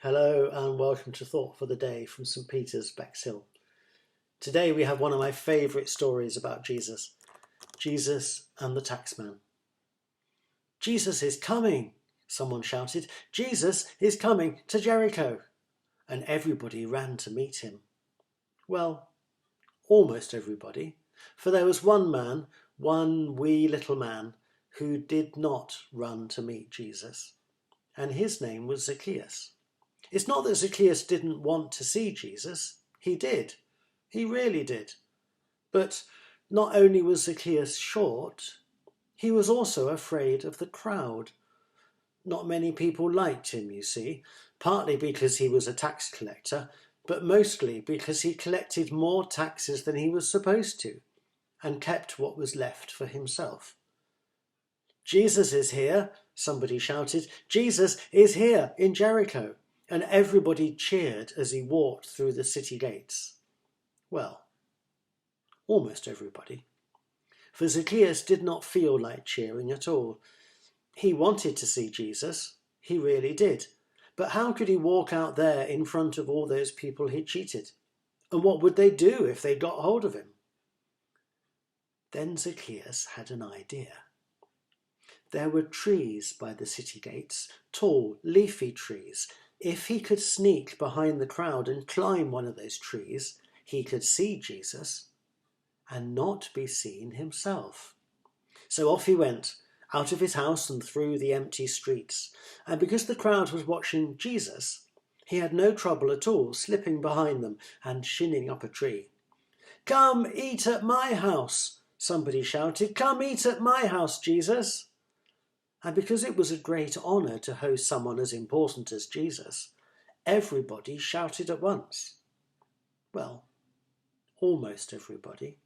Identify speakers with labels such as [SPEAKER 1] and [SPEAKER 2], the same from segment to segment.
[SPEAKER 1] Hello and welcome to Thought for the Day from St. Peter's, Bexhill. Today we have one of my favourite stories about Jesus and the Taxman. Jesus is coming, someone shouted. Jesus is coming to Jericho. And everybody ran to meet him. Well, almost everybody, for there was one man, one wee little man, who did not run to meet Jesus, and his name was Zacchaeus. It's not that Zacchaeus didn't want to see Jesus. He did. He really did. But not only was Zacchaeus short, he was also afraid of the crowd. Not many people liked him, you see, partly because he was a tax collector, but mostly because he collected more taxes than he was supposed to, and kept what was left for himself. Jesus is here, somebody shouted. Jesus is here in Jericho. And everybody cheered as he walked through the city gates. Well, almost everybody. For Zacchaeus did not feel like cheering at all. He wanted to see Jesus, he really did. But how could he walk out there in front of all those people he cheated? And what would they do if they got hold of him? Then Zacchaeus had an idea. There were trees by the city gates, tall, leafy trees. If he could sneak behind the crowd and climb one of those trees, he could see Jesus and not be seen himself. So off he went, out of his house and through the empty streets. And because the crowd was watching Jesus, he had no trouble at all slipping behind them and shinning up a tree. "Come eat at my house," somebody shouted. "Come eat at my house, Jesus." And because it was a great honour to host someone as important as Jesus, everybody shouted at once. Well, almost everybody.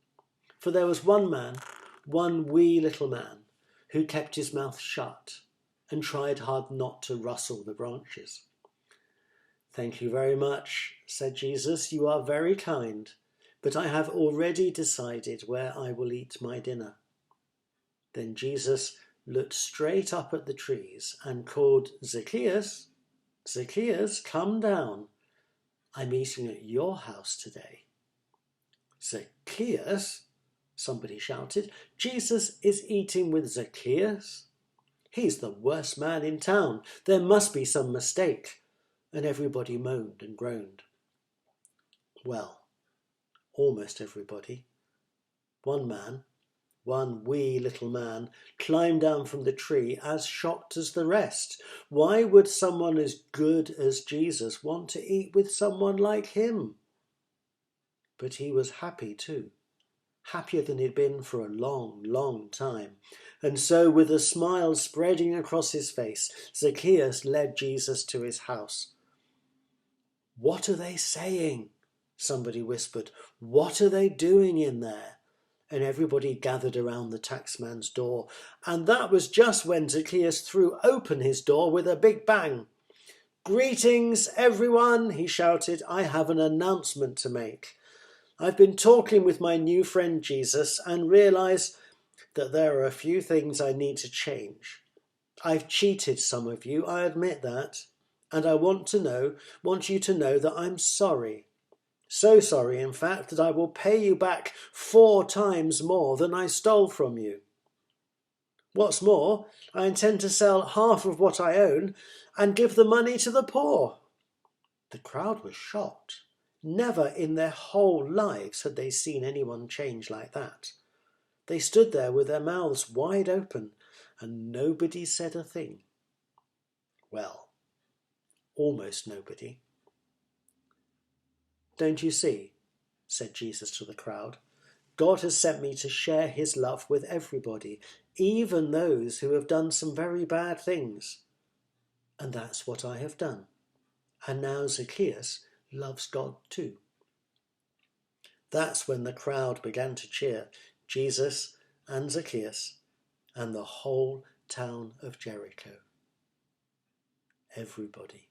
[SPEAKER 1] For there was one man, one wee little man, who kept his mouth shut and tried hard not to rustle the branches. "Thank you very much," said Jesus. "You are very kind, but I have already decided where I will eat my dinner." Then Jesus looked straight up at the trees and called, "Zacchaeus, Zacchaeus, come down. I'm eating at your house today." "Zacchaeus?" somebody shouted. "Jesus is eating with Zacchaeus? He's the worst man in town. There must be some mistake." And everybody moaned and groaned. Well, almost everybody. One man, one wee little man, climbed down from the tree as shocked as the rest. Why would someone as good as Jesus want to eat with someone like him? But he was happy too, happier than he'd been for a long, long time. And so, with a smile spreading across his face, Zacchaeus led Jesus to his house. "What are they saying?" somebody whispered. "What are they doing in there?" And everybody gathered around the taxman's door. And that was just when Zacchaeus threw open his door with a big bang. "Greetings, everyone," he shouted. "I have an announcement to make. I've been talking with my new friend Jesus and realised that there are a few things I need to change. I've cheated some of you, I admit that, and I want you to know that I'm sorry. So sorry, in fact, that I will pay you back 4 times more than I stole from you. What's more, I intend to sell half of what I own and give the money to the poor." The crowd was shocked. Never in their whole lives had they seen anyone change like that. They stood there with their mouths wide open, and nobody said a thing. Well, almost nobody. "Don't you see," said Jesus to the crowd, "God has sent me to share his love with everybody, even those who have done some very bad things. And that's what I have done. And now Zacchaeus loves God too." That's when the crowd began to cheer Jesus and Zacchaeus and the whole town of Jericho. Everybody.